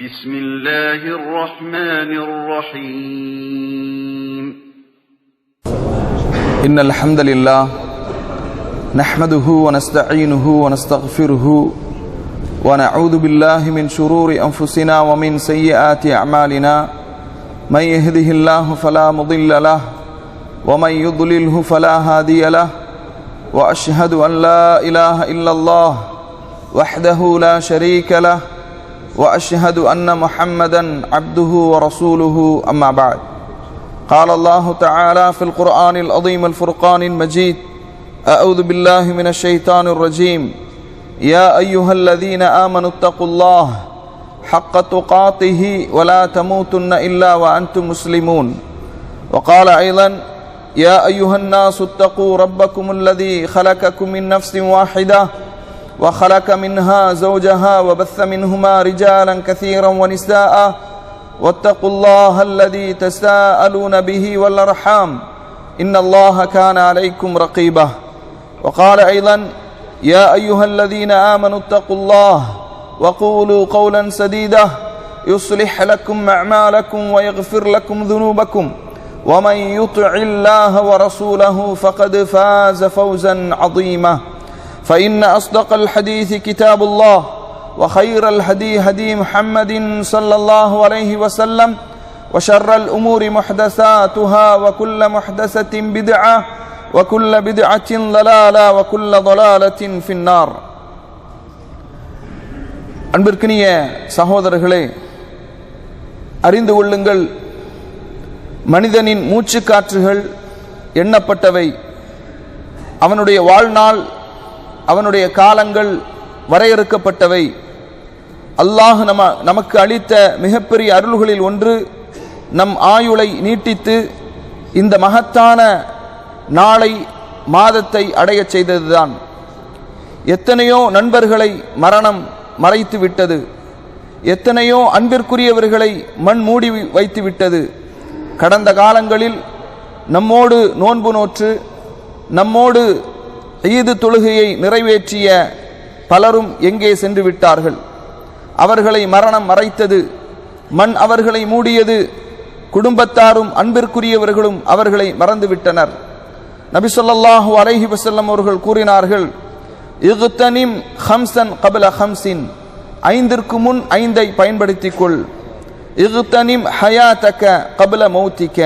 بسم الله الرحمن الرحيم إن الحمد لله نحمده ونستعينه ونستغفره ونعوذ بالله من شرور أنفسنا ومن سيئات أعمالنا من يهده الله فلا مضل له ومن يضلله فلا هادي له وأشهد أن لا إله إلا الله وحده لا شريك له وأشهد أن محمدا عبده ورسوله أما بعد قال الله تعالى في القرآن العظيم الفرقان المجيد أعوذ بالله من الشيطان الرجيم يا أيها الذين آمنوا اتقوا الله حق تقاته ولا تموتن إلا وأنتم مسلمون وقال أيضا يا أيها الناس اتقوا ربكم الذي خلقكم من نفس واحدة وخلق منها زوجها وبث منهما رجالا كثيرا ونساء واتقوا الله الذي تساءلون به والأرحام إن الله كان عليكم رقيبا وقال أيضا يا أيها الذين آمنوا اتقوا الله وقولوا قولا سديدا يصلح لكم أعمالكم ويغفر لكم ذنوبكم ومن يطع الله ورسوله فقد فاز فوزا عظيما فإن أصدق الحديث كتاب الله وخير الهدي هدي محمد صلى الله عليه وسلم وشر الأمور محدثاتها وكل محدثة بدعة وكل بدعة ضلالة وكل ضلالة في النار. அன்பிற்கினிய சகோதரர்களே, அறிந்து கொள்ளுங்கள், மனிதனின் மூச்சு காற்றுகள் எண்ணப்பட்டவை. அவனுடைய வாழ்நாள், அவனுடைய காலங்கள் வரையறுக்கப்பட்டவை. அல்லாஹ் நமக்கு அளித்த மிகப்பெரிய அருள்களில் ஒன்று நம் ஆயுளை நீட்டித்து இந்த மகத்தான நாளை, மாதத்தை அடைய செய்ததுதான். எத்தனையோ நண்பர்களை மரணம் மறைத்து விட்டது, எத்தனையோ அன்பிற்குரியவர்களை மண் மூடி வைத்து விட்டது. கடந்த காலங்களில் நம்மோடு நோன்பு நோற்று நம்மோடு ஈது தொழுகையை நிறைவேற்றிய பலரும் எங்கே சென்று விட்டார்கள்? அவர்களை மரணம் மறைத்தது, மண் அவர்களை மூடியது. குடும்பத்தாரும் அன்பிற்குரியவர்களும் அவர்களை மறந்துவிட்டனர். நபி ஸல்லல்லாஹு அலைஹி வஸல்லம் அவர்கள் கூறினார்கள், இக்தனிம் ஹம்சன் கப்ல ஹம்சின், ஐந்திற்கு முன் ஐந்தை பயன்படுத்திக் கொள். இக்தனிம் ஹயாத்தக கப்ல மௌத்திக,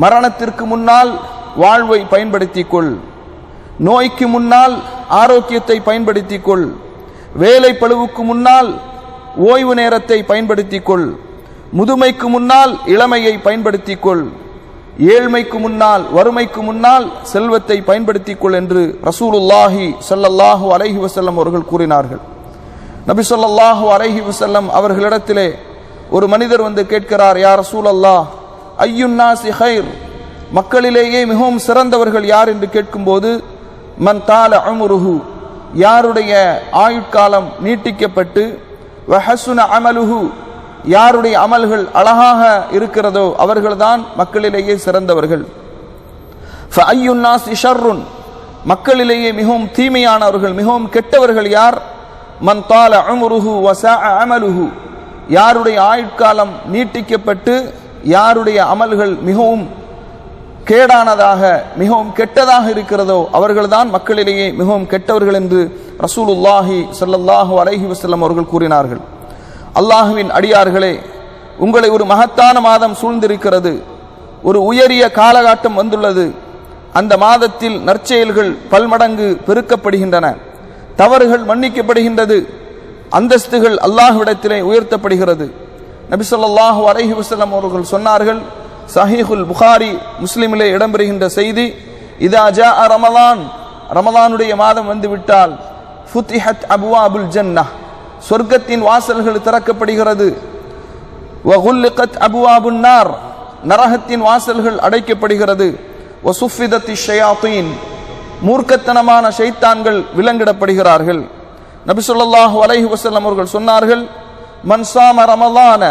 மரணத்திற்கு முன்னால் வாழ்வை பயன்படுத்திக் கொள். நோய்க்கு முன்னால் ஆரோக்கியத்தை பயன்படுத்திக் கொள். வேலை பளுவுக்கு முன்னால் ஓய்வு நேரத்தை பயன்படுத்திக் கொள். முதுமைக்கு முன்னால் இளமையை பயன்படுத்திக் கொள். ஏழ்மைக்கு முன்னால், வறுமைக்கு முன்னால் செல்வத்தை பயன்படுத்திக் கொள் என்று ரசூலுல்லாஹி ஸல்லல்லாஹு அலைஹி வஸல்லம் அவர்கள் கூறினார்கள். நபி ஸல்லல்லாஹு அலைஹி வஸல்லம் அவர்களிடத்திலே ஒரு மனிதர் வந்து கேட்கிறார், யா ரசூலல்லாஹ், ஐயுன் நாஸி கைர், மக்களிலேயே மிகவும் சிறந்தவர்கள் யார் என்று கேட்கும்போது, மன் தால உம்ருஹு, யாருடைய ஆயுட்காலம் நீட்டிக்கப்பட்டு, வஹசுன அமலுஹு, யாருடைய அமல்கள் அழகாக இருக்கிறதோ அவர்கள்தான் மக்களிலேயே சிறந்தவர்கள். ஃபஅய்யுன் நாஸி ஷர்ருன், மக்களிலேயே மிகவும் தீமையானவர்கள், மிகவும் கெட்டவர்கள் யார்? மன் தால உம்ருஹு வஸாஅ அமலுஹு, யாருடைய ஆயுட்காலம் நீட்டிக்கப்பட்டு யாருடைய அமல்கள் மிகவும் கேடானதாக, மிகவும் கெட்டதாக இருக்கிறதோ அவர்கள்தான் மக்களிலேயே மிகவும் கெட்டவர்கள் என்று ரசூலுல்லாஹி ஸல்லல்லாஹு அலைஹி வஸல்லம் அவர்கள் கூறினார்கள். அல்லாஹுவின் அடியார்களே, உங்களை ஒரு மகத்தான மாதம் சூழ்ந்திருக்கிறது. ஒரு உயரிய காலகட்டம் வந்துள்ளது. அந்த மாதத்தில் நற்செயல்கள் பல்மடங்கு பெருக்கப்படுகின்றன, தவறுகள் மன்னிக்கப்படுகின்றது, அந்தஸ்துகள் அல்லாஹ்விடத்திலே உயர்த்தப்படுகிறது. நபி ஸல்லல்லாஹு அலைஹி வஸல்லம் அவர்கள் சொன்னார்கள், சஹீஹுல் புகாரி முஸ்லிமிலே இடம்பெறுகின்ற செய்தி, இதா ஜாஅ ரமலான், ரமலானுடைய மாதம் வந்துவிட்டால், ஃபுத்திஹத் அப்வாபுல் ஜன்னஹ், சொர்க்கத்தின் வாசல்கள் திறக்கப்படுகிறது. வகுல்லிகத் அப்வாபுன் நார், நரகத்தின் வாசல்கள் அடைக்கப்படுகிறது. வசுஃபிதத்தி ஷயாத்தீன், மூர்க்கத்தனமான ஷைத்தான்கள் விலங்கிடப்படுகிறார்கள். நபி ஸல்லல்லாஹு அலைஹி வஸல்லம் அவர்கள் சொன்னார்கள், மன் ஸாம ரமலான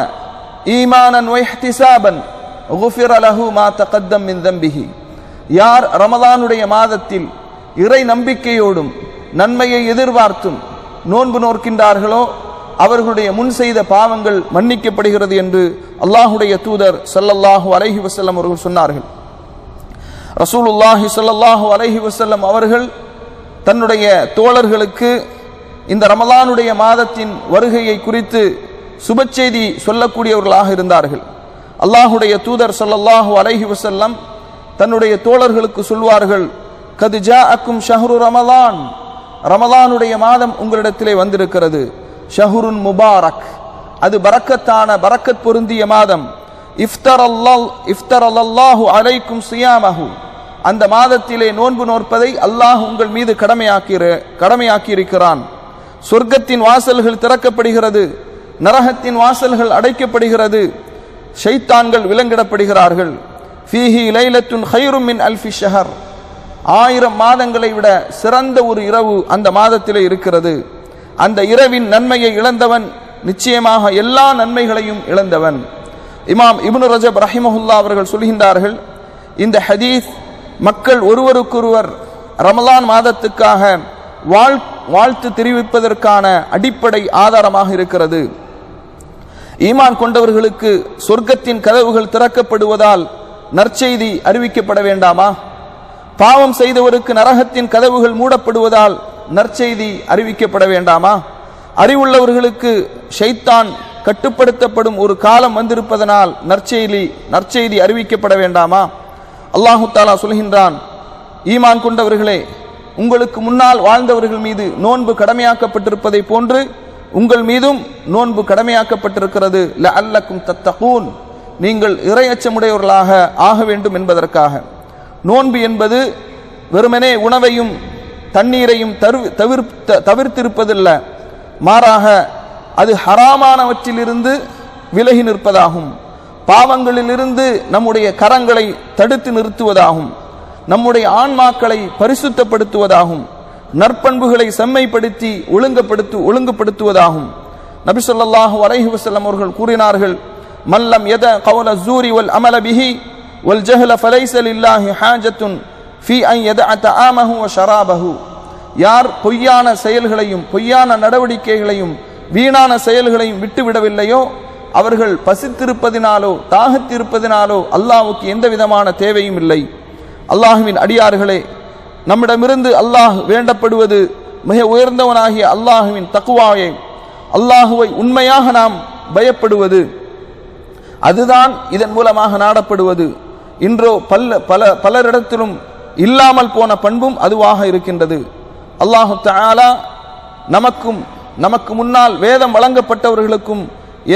ஈமானன் வ இஹ்திஸாபன் குஃபிர லஹு மா தகத்தம் மின் தம்பிஹி, யார் ரமலானுடைய மாதத்தில் இறை நம்பிக்கையோடும் நன்மையை எதிர்பார்த்தும் நோன்பு நோக்கின்றார்களோ அவர்களுடைய முன் செய்த பாவங்கள் மன்னிக்கப்படுகிறது என்று அல்லாஹுடைய தூதர் ஸல்லல்லாஹு அலைஹி வஸல்லம் அவர்கள் சொன்னார்கள். ரசூலுல்லாஹி ஸல்லல்லாஹு அலைஹி வஸல்லம் அவர்கள் தன்னுடைய தோழர்களுக்கு இந்த ரமலானுடைய மாதத்தின் வருகையை குறித்து சுபச்செய்தி சொல்லக்கூடியவர்களாக இருந்தார்கள். அல்லாஹுடைய தூதர் ஸல்லல்லாஹு அலைஹி வஸல்லம் தன்னுடைய தோழர்களுக்கு சொல்வார்கள், கத் ஜாஅக்கும் ஷஹ்ரு ரமலான், ரமலானுடைய மாதம் உங்களிடத்திலே வந்திருக்கிறது. ஷஹ்ருன் முபாரக், அது பரக்கத் பொருந்திய மாதம். இஃப்தரல்லாஹு அலைக்கும் சியாமஹு, அந்த மாதத்திலே நோன்பு நோற்பதை அல்லாஹ் உங்கள் மீது கடமையாக்கியிருக்கிறான். சொர்க்கத்தின் வாசல்கள் திறக்கப்படுகிறது, நரகத்தின் வாசல்கள் அடைக்கப்படுகிறது, ஷைத்தான்கள் விலங்கிடப்படுகிறார்கள். ஃபீஹி லைலத்துன் கைரும் மின் அல்ஃபி ஷஹர், 1000 மாதங்களை விட சிறந்த ஒரு இரவு அந்த மாதத்திலே இருக்கிறது. அந்த இரவின் நன்மையை இழந்தவன் நிச்சயமாக எல்லா நன்மைகளையும் இழந்தவன். இமாம் இப்னு ரஜப் ரஹிமஹுல்லா அவர்கள் சொல்கின்றார்கள், இந்த ஹதீஸ் மக்கள் ஒருவருக்கொருவர் ரமலான் மாதத்துக்காக வாழ்த்து தெரிவிப்பதற்கான அடிப்படை ஆதாரமாக இருக்கிறது. ஈமான் கொண்டவர்களுக்கு சொர்க்கத்தின் கதவுகள் திறக்கப்படுவதால் நற்செய்தி அறிவிக்கப்பட வேண்டாமா? பாவம் செய்தவருக்கு நரகத்தின் கதவுகள் மூடப்படுவதால் நற்செய்தி அறிவிக்கப்பட வேண்டாமா? அறிவுள்ளவர்களுக்கு ஷைத்தான் கட்டுப்படுத்தப்படும் ஒரு காலம் வந்திருப்பதனால் நற்செய்தி அறிவிக்கப்பட வேண்டாமா? அல்லாஹு தஆலா சொல்கின்றான், ஈமான் கொண்டவர்களே, உங்களுக்கு முன்னால் வாழ்ந்தவர்கள் மீது நோன்பு கடமையாக்கப்பட்டிருப்பதை போன்று உங்கள் மீதும் நோன்பு கடமையாக்கப்பட்டிருக்கிறது. லஅல்லக்கும் தத்தகூன், நீங்கள் இறையச்சமுடையவர்களாக ஆக வேண்டும் என்பதற்காக. நோன்பு என்பது வெறுமனே உணவையும் தண்ணீரையும் தவிர்த்திருப்பதில்ல, மாறாக அது ஹராமானவற்றிலிருந்து விலகி நிற்பதாகும். பாவங்களிலிருந்து நம்முடைய கரங்களை தடுத்து நிறுத்துவதாகும். நம்முடைய ஆன்மாக்களை பரிசுத்தப்படுத்துவதாகும். நற்பண்புகளை செம்மைப்படுத்தி ஒழுங்குபடுத்துவதாகும். நபி ஸல்லல்லாஹு அலைஹி வஸல்லம் அவர்கள் கூறினார்கள், மல்லம் யத கௌல ஸூரி வல் அமல பிஹி வல் ஜஹல ஃபலைஸ லில்லாஹி ஹாஜத்துன் ஃபீ அன் யதஅ தஆமஹு வ ஷராபஹு, யார் பொய்யான செயல்களையும் பொய்யான நடவடிக்கைகளையும் வீணான செயல்களையும் விட்டுவிடவில்லையோ அவர்கள் பசித்திருப்பதினாலோ தாகத்திருப்பதினாலோ அல்லாஹ்வுக்கு எந்த விதமான தேவையும் இல்லை. அல்லாஹுவின் அடியார்களே, நம்மிடமிருந்து அல்லாஹ் வேண்டப்படுவது மிக உயர்ந்தவனாகிய அல்லாஹுவின் தக்வாவை, அல்லாஹுவை உண்மையாக நாம் பயப்படுவது, அதுதான் இதன் மூலமாக நாடப்படுவது. இன்றோ பலரிடத்திலும் இல்லாமல் போன பண்பும் அதுவாக இருக்கின்றது. அல்லாஹு தஆலா நமக்கு முன்னால் வேதம் வழங்கப்பட்டவர்களுக்கும்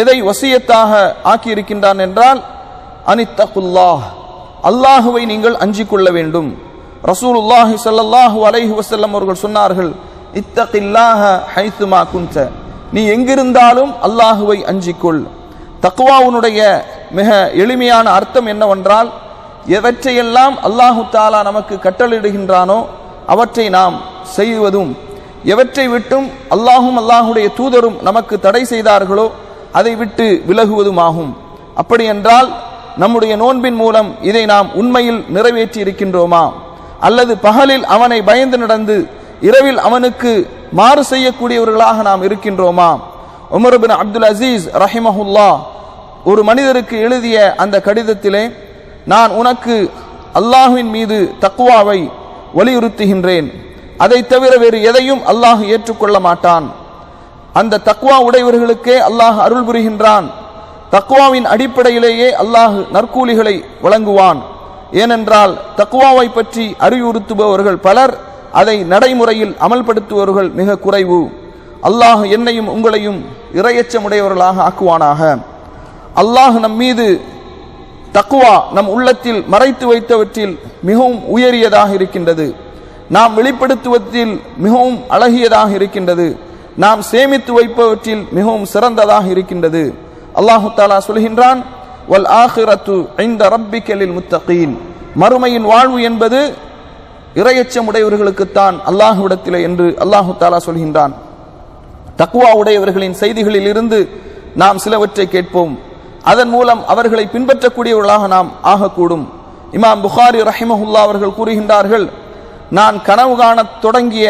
எதை வசியத்தாக ஆக்கியிருக்கின்றான் என்றால், அனித்தகுல்லாஹ், அல்லாஹுவை நீங்கள் அஞ்சிக் கொள்ள வேண்டும். ரசூலுல்லாஹி ஸல்லல்லாஹு அலைஹி வஸல்லம் அவர்கள் சொன்னார்கள், இத்தகில்லாஹ ஹைத்துமா குன்த, நீ எங்கிருந்தாலும் அல்லாஹுவை அஞ்சிக்கொள். தக்வாவுடைய மிக எளிமையான அர்த்தம் என்னவென்றால், எவற்றையெல்லாம் அல்லாஹு தஆலா நமக்கு கட்டளையிடுகின்றானோ அவற்றை நாம் செய்வதும், எவற்றை விட்டும் அல்லாஹும் அல்லாஹுடைய தூதரும் நமக்கு தடை செய்தார்களோ அதை விட்டு விலகுவதுமாகும். அப்படி என்றால் நம்முடைய நோன்பின் மூலம் இதை நாம் உண்மையில் நிறைவேற்றி இருக்கின்றோமா, அல்லது பகலில் அவனை பயந்து நடந்து இரவில் அவனுக்கு மாறு செய்யக்கூடியவர்களாக நாம் இருக்கின்றோமா? உமர் பின் அப்துல் அசீஸ் ரஹிமஹுல்லா ஒரு மனிதருக்கு எழுதிய அந்த கடிதத்திலே, நான் உனக்கு அல்லாஹ்வின் மீது தக்வாவை வலியுறுத்துகின்றேன், அதை தவிர வேறு எதையும் அல்லாஹ் ஏற்றுக்கொள்ள மாட்டான். அந்த தக்வா உடையவர்களுக்கே அல்லாஹ் அருள் புரிகின்றான். தக்வாவின் அடிப்படையிலேயே அல்லாஹ் நற்கூலிகளை வழங்குவான். ஏனென்றால் தக்வாவை பற்றி அறிவுறுத்துபவர்கள் பலர், அதை நடைமுறையில் அமல்படுத்துபவர்கள் மிக குறைவு. அல்லாஹ் என்னையும் உங்களையும் இறையச்சமுடையவர்களாக ஆக்குவானாக. அல்லாஹ் நம் மீது தக்வா நம் உள்ளத்தில் மறைத்து வைத்தவற்றில் மிகவும் உயரியதாக இருக்கின்றது. நாம் வெளிப்படுத்துவதில் மிகவும் அழகியதாக இருக்கின்றது. நாம் சேமித்து வைப்பவற்றில் மிகவும் சிறந்ததாக இருக்கின்றது. அல்லாஹு தஆலா சொல்கின்றான், வல் ஆகிரத்து இன்த ரப்பிக லில் முத்தகீன், மறுமையின் வாழ்வு என்பது இறையச்சமுடையவர்களுக்குத்தான் அல்லாஹ்விடத்திலே என்று அல்லாஹு தஆலா சொல்கின்றான். தக்வா உடையவர்களின் செய்திகளில் இருந்து நாம் சிலவற்றை கேட்போம். அதன் மூலம் அவர்களை பின்பற்றக்கூடியவர்களாக நாம் ஆகக்கூடும். இமாம் புகாரி ரஹிமஹுல்லா அவர்கள் கூறுகின்றார்கள், நான் கனவு காணத் தொடங்கிய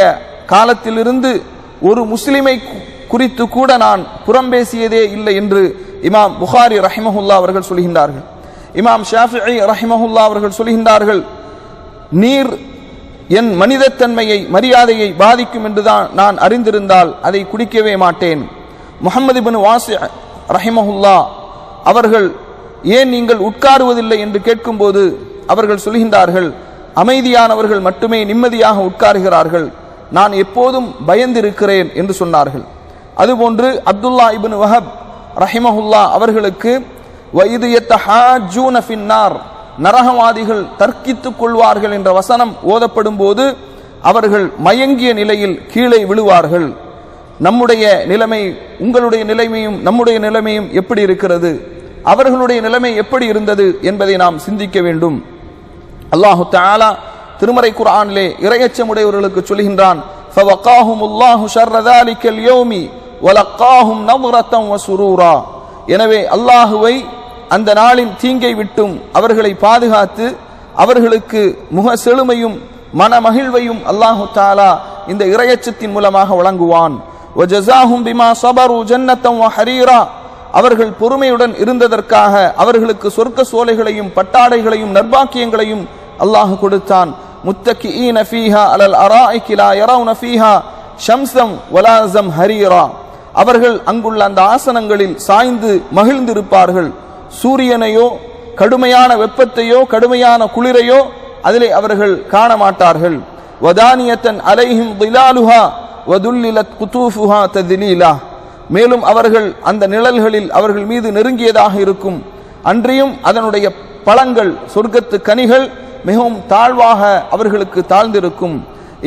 காலத்திலிருந்து ஒரு முஸ்லிமை குறித்து கூட நான் புறம்பேசியதே இல்லை என்று இமாம் புகாரி ரஹிமஹுல்லா அவர்கள் சொல்கின்றார்கள். இமாம் ஷாஃபிஈ ரஹிமஹுல்லா அவர்கள் சொல்கின்றார்கள், நீர் என் மனிதத்தன்மையை மரியாதையை பாதிக்கும் என்றுதான் நான் அறிந்திருந்தால் அதை குடிக்கவே மாட்டேன். முஹம்மது இப்னு வாசி ரஹிமஹுல்லா அவர்கள் ஏன் நீங்கள் உட்காருவதில்லை என்று கேட்கும்போது அவர்கள் சொல்கின்றார்கள், அமைதியானவர்கள் மட்டுமே நிம்மதியாக உட்காருகிறார்கள், நான் எப்போதும் பயந்திருக்கிறேன் என்று சொன்னார்கள். அதுபோன்று அப்துல்லா இப்னு வஹப் ரஹிமஹுல்லா அவர்களுக்கு வஇது யத்தஹாஜூன ஃபின்னார், நரகவாதிகள் தர்க்கித்துக் கொள்வார்கள் என்ற வசனம் ஓதப்படும் போது அவர்கள் மயங்கிய நிலையில் கீழே விழுவார்கள். நம்முடைய நிலைமை, உங்களுடைய நிலைமையும் நம்முடைய நிலைமையும் எப்படி இருக்கிறது, அவர்களுடைய நிலைமை எப்படி இருந்தது என்பதை நாம் சிந்திக்க வேண்டும். அல்லாஹு தஆலா திருமறை குர்ஆனிலே இறையச்சமுடையவர்களுக்கு சொல்கின்றான், ஃபவகாஹுமுல்லாஹு ஷர்ர ஸாலிகல் யௌமி வலகாஹும் நظரத்தன் வஸுரூரா. எனவே அல்லாஹுவை அந்த நாளின் தீங்கை விட்டும் அவர்களை பாதுகாத்து அவர்களுக்கு முக செழுமையும் மன மகிழ்வையும் அல்லாஹு தஆலா இந்த இறையச்சத்தின் மூலமாக வழங்குவான். வஜஸாஹும் பிமா ஸபரு ஜன்னத்தன் வஹரீரா, அவர்கள் பொறுமையுடன் இருந்ததற்காக அவர்களுக்கு சொர்க்க சோலைகளையும் பட்டாடைகளையும் நற்பாக்கியங்களையும் அல்லாஹ் கொடுத்தான். முத்தகிஈன ஃபீஹா அலல் அராயிகி லா யரவுன ஃபீஹா ஷம்ஸம் வலா ஸம்ஹரீரா, அவர்கள் அங்குள்ள அந்த ஆசனங்களில் சாய்ந்து மகிழ்ந்திருப்பார்கள். சூரியனையோ கடுமையான வெப்பத்தையோ கடுமையான குளிரையோ அதிலே அவர்கள் காண மாட்டார்கள். வதானியத்தன் அலைஹிம் திலாலுஹா வதுல்லிலத் குதூஃபுஹா தத்லீலா, மேலும் அவர்கள் அந்த நிழல்களில் அவர்கள் மீது நெருங்கியதாக இருக்கும். அன்றியும் அதனுடைய பழங்கள் சொர்க்கத்து கனிகள் மிகவும் தாழ்வாக அவர்களுக்கு தாழ்ந்திருக்கும்.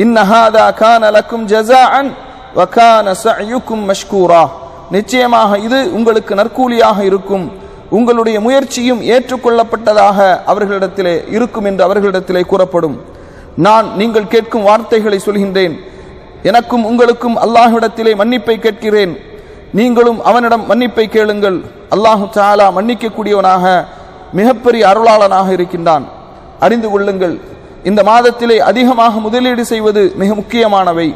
இன்ன ஹாதா கான லக்கும் ஜஸாஅன் வ கான ஸஅயுக்கும் மஷ்கூரா, நிச்சயமாக இது உங்களுக்கு நற்கூலியாக இருக்கும், உங்களுடைய முயற்சியும் ஏற்றுக்கொள்ளப்பட்டதாக அவர்களிடத்திலே இருக்கும் என்று அவர்களிடத்திலே கூறப்படும். நான் நீங்கள் கேட்கும் வார்த்தைகளை சொல்கின்றேன், எனக்கும் உங்களுக்கும் அல்லாஹ்விடத்திலே மன்னிப்பை கேட்கிறேன், நீங்களும் அவனிடம் மன்னிப்பை கேளுங்கள். அல்லாஹு தஆலா மன்னிக்கக்கூடியவனாக மிகப்பெரிய அருளாளனாக இருக்கின்றான். அறிந்து கொள்ளுங்கள், இந்த மாதத்திலே அதிகமாக முதலீடு செய்வது மிக முக்கியமானவை.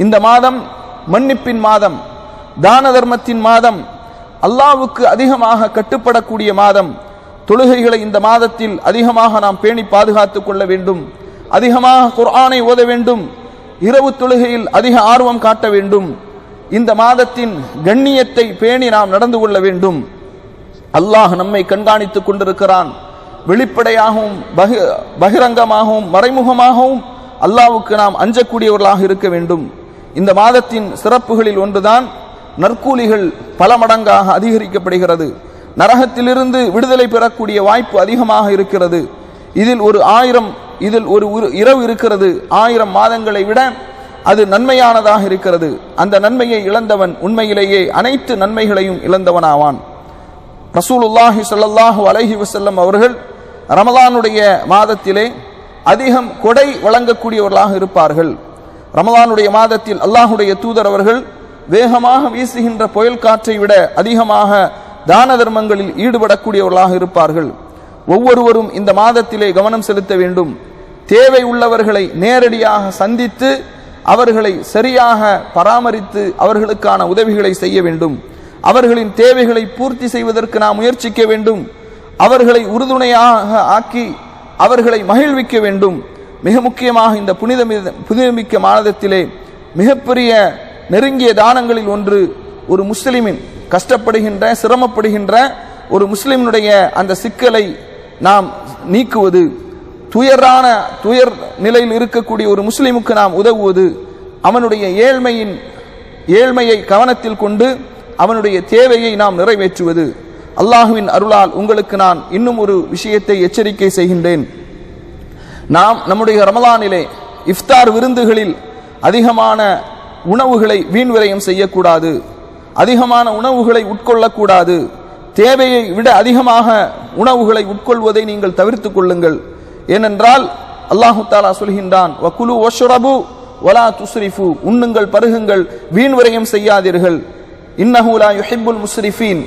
இந்த மாதம் மன்னிப்பின் மாதம், தான தர்மத்தின் மாதம், அல்லாஹ்வுக்கு அதிகமாக கட்டுப்படக்கூடிய மாதம். தொழுகைகளை இந்த மாதத்தில் அதிகமாக நாம் பேணி பாதுகாத்துக் கொள்ள வேண்டும். அதிகமாக குர்ஆனை ஓத வேண்டும். இரவு தொழுகையில் அதிக ஆர்வம் காட்ட வேண்டும். இந்த மாதத்தின் கண்ணியத்தை பேணி நாம் நடந்து கொள்ள வேண்டும். அல்லாஹ் நம்மை கண்காணித்துக் கொண்டிருக்கிறான். வெளிப்படையாகவும் பகிரங்கமாகவும் மறைமுகமாகவும் அல்லாஹ்வுக்கு நாம் அஞ்சக்கூடியவர்களாக இருக்க வேண்டும். இந்த மாதத்தின் சிறப்புகளில் ஒன்றுதான் நற்கூலிகள் பல மடங்காக அதிகரிக்கப்படுகிறது. நரகத்திலிருந்து விடுதலை பெறக்கூடிய வாய்ப்பு அதிகமாக இருக்கிறது. இதில் ஒரு இரவு இருக்கிறது, 1000 மாதங்களை விட அது நன்மையானதாக இருக்கிறது. அந்த நன்மையை இழந்தவன் உண்மையிலேயே அனைத்து நன்மைகளையும் இழந்தவனாவான். ரசூலுல்லாஹி ஸல்லல்லாஹு அலைஹி வஸல்லம் அவர்கள் ரமலானுடைய மாதத்திலே அதிகம் கொடை வழங்கக்கூடியவர்களாக இருப்பார்கள். ரமலானுடைய மாதத்தில் அல்லாஹுடைய தூதர் அவர்கள் வேகமாக வீசுகின்ற புயல் காற்றை விட அதிகமாக தான தர்மங்களில் ஈடுபடக்கூடியவர்களாக இருப்பார்கள். ஒவ்வொருவரும் இந்த மாதத்திலே கவனம் செலுத்த வேண்டும். தேவை உள்ளவர்களை நேரடியாக சந்தித்து அவர்களை சரியாக பராமரித்து அவர்களுக்கான உதவிகளை செய்ய வேண்டும். அவர்களின் தேவைகளை பூர்த்தி செய்வதற்கு நாம் முயற்சிக்க வேண்டும். அவர்களை உறுதுணையாக ஆக்கி அவர்களை மகிழ்விக்க வேண்டும். மிக முக்கியமாக இந்த புனிதமிக்க மாதத்திலே மிகப்பெரிய நெருங்கிய தானங்களில் ஒன்று ஒரு முஸ்லிமின் கஷ்டப்படுகின்ற சிரமப்படுகின்ற ஒரு முஸ்லிமினுடைய அந்த சிக்கலை நாம் நீக்குவது, துயர் நிலையில் இருக்கக்கூடிய ஒரு முஸ்லிமுக்கு நாம் உதவுவது, அவனுடைய ஏழ்மையை கவனத்தில் கொண்டு அவனுடைய தேவையை நாம் நிறைவேற்றுவது. அல்லாஹுவின் அருளால் உங்களுக்கு நான் இன்னும் ஒரு விஷயத்தை எச்சரிக்கை செய்கின்றேன். நாம் நம்முடைய ரமலானிலே இஃப்தார் விருந்துகளில் அதிகமான உணவுகளை வீண்விரயம் செய்யக்கூடாது. அதிகமான உணவுகளை உட்கொள்ளக்கூடாது. தேவையை விட அதிகமாக உணவுகளை உட்கொள்வதை நீங்கள் தவிர்த்துக் கொள்ளுங்கள். ஏனென்றால் அல்லாஹு தஆலா சொல்கின்றான், வகுலு வஷ்ரபு வலா துஸ்ரிஃபு, உண்ணுங்கள் பருகுங்கள், வீண்விரயம் செய்யாதீர்கள். இன்னஹு லா யுஹிப்புல் முஸ்ரிஃபீன்,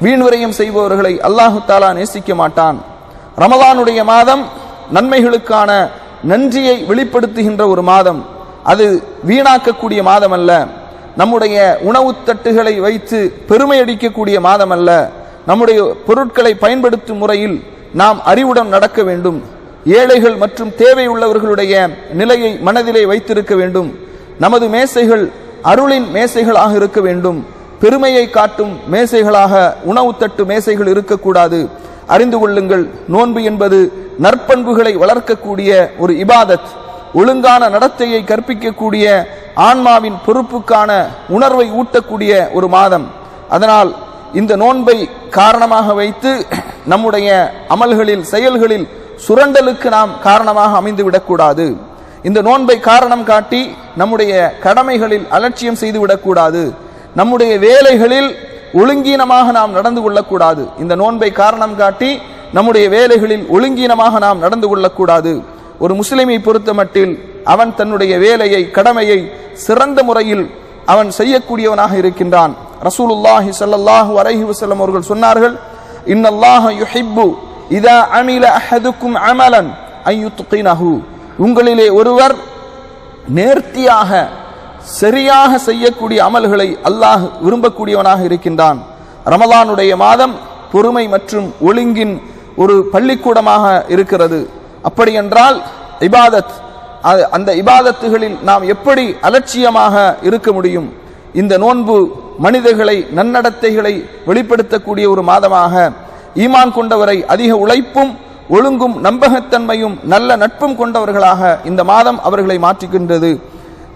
வீண்விரயம் செய்பவர்களை அல்லாஹு தஆலா நேசிக்க மாட்டான். ரமலானுடைய மாதம் நன்மைகளுக்கான நன்றியை வெளிப்படுத்துகின்ற ஒரு மாதம். அது வீணாக்கக்கூடிய மாதம் அல்ல. நம்முடைய உணவு தட்டுகளை வைத்து பெருமை அடிக்கக்கூடிய மாதம் அல்ல. நம்முடைய பொருட்களை பயன்படுத்தும் முறையில் நாம் அறிவுடன் நடக்க வேண்டும். ஏழைகள் மற்றும் தேவை உள்ளவர்களுடைய நிலையை மனதிலே வைத்திருக்க வேண்டும். நமது மேசைகள் அருளின் மேசைகளாக இருக்க வேண்டும். பெருமையை காட்டும் மேசைகளாக உணவு தட்டு மேசைகள் இருக்கக்கூடாது. அறிந்து கொள்ளுங்கள், நோன்பு என்பது நற்பண்புகளை வளர்க்கக்கூடிய ஒரு இபாதத், ஒழுங்கான நடத்தையை கற்பிக்கக்கூடிய ஆன்மாவின் பொறுப்புக்கான உணர்வை ஊட்டக்கூடிய ஒரு மாதம். அதனால் இந்த நோன்பை காரணமாக வைத்து நம்முடைய அமல்களில் செயல்களில் சுரண்டலுக்கு நாம் காரணமாக அமைந்து விடக்கூடாது. இந்த நோன்பை காரணம் காட்டி நம்முடைய கடமைகளில் அலட்சியம் செய்து விடக்கூடாது. நம்முடைய வேலைகளில் ஒழுங்கீனமாக நாம் நடந்து கொள்ளக்கூடாது. இந்த நோன்பை காரணம் காட்டி நம்முடைய வேலைகளில் ஒழுங்கீனமாக நாம் நடந்து கொள்ளக்கூடாது. ஒரு முஸ்லிமை பொறுத்த மட்டில் அவன் தன்னுடைய வேலையை கடமையை சிறந்த முறையில் அவன் செய்யக்கூடியவனாக இருக்கின்றான். ரசூலுல்லாஹி ஸல்லல்லாஹு அலைஹி வஸல்லம் அவர்கள் சொன்னார்கள், இன்னல்லாஹ யுஹிப்பு இதா அமில அஹதுக்கும் அமலன் அய்யுத்கினஹு. உங்களிலே ஒருவர் நேர்த்தியாக சரியாக செய்யக்கூடிய அமல்களை அல்லாஹ் விரும்பக்கூடியவனாக இருக்கின்றான். ரமலானுடைய மாதம் பொறுமை மற்றும் ஒழுங்கின் ஒரு பள்ளிக்கூடமாக இருக்கிறது. அப்படி என்றால் இபாதத், அந்த இபாதத்துகளில் நாம் எப்படி அலட்சியமாக இருக்க முடியும்? இந்த நோன்பு மனிதர்களை நன்னடத்தைகளை வெளிப்படுத்தக்கூடிய ஒரு மாதமாக, ஈமான் கொண்டவரை அதிக உழைப்பும் ஒழுங்கும் நம்பகத்தன்மையும் நல்ல நட்பும் கொண்டவர்களாக இந்த மாதம் அவர்களை மாற்றுகின்றது.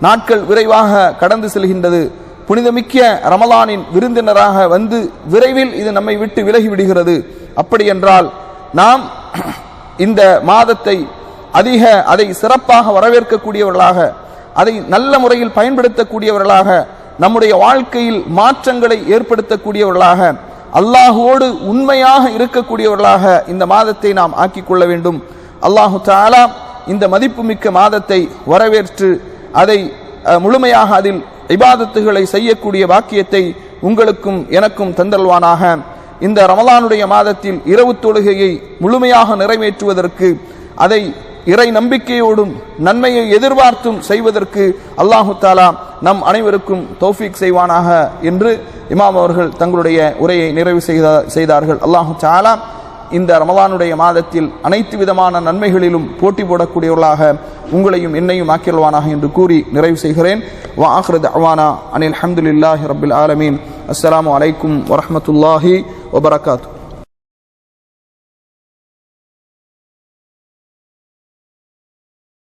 நாட்கள் விரைவாக கடந்து செல்கின்றது. புனிதமிக்க ரமலானின் விருந்தினராக வந்து விரைவில் இது நம்மை விட்டு விலகி விடுகிறது. அப்படி என்றால் நாம் இந்த மாதத்தை அதை சிறப்பாக வரவேற்கக்கூடியவர்களாக, அதை நல்ல முறையில் பயன்படுத்தக்கூடியவர்களாக, நம்முடைய வாழ்க்கையில் மாற்றங்களை ஏற்படுத்தக்கூடியவர்களாக, அல்லாஹுவோடு உண்மையாக இருக்கக்கூடியவர்களாக இந்த மாதத்தை நாம் ஆக்கிக் கொள்ள வேண்டும். அல்லாஹு தஆலா இந்த மதிப்புமிக்க மாதத்தை வரவேற்று அதை முழுமையாக அதில் இபாதத்துகளை செய்யக்கூடிய வாக்கியத்தை உங்களுக்கும் எனக்கும் தந்தல்வானாக. இந்த ரமலானுடைய மாதத்தில் இரவு தொழுகையை முழுமையாக நிறைவேற்றுவதற்கு, அதை இறை நம்பிக்கையோடும் நன்மையை எதிர்பார்த்தும் செய்வதற்கு அல்லாஹு தஆலா நம் அனைவருக்கும் தௌஃபீக் செய்வானாக என்று இமாம் அவர்கள் தங்களுடைய உரையை நிறைவு செய்தார்கள். அல்லாஹு தஆலா இந்த ரமலானுடைய மாதத்தில் அனைத்து விதமான நன்மைகளிலும் போட்டி போடக்கூடியவர்களாக உங்களையும் என்னையும் ஆக்கிடுவானாக என்று கூறி நிறைவு செய்கிறேன். வா ஆகிரு தஅவானா அனில் ஹம்துலில்லாஹி ரப்பில் ஆலமீன். அஸ்ஸலாமு அலைக்கும் வரஹ்மத்துல்லாஹி வபரகாத்துஹு.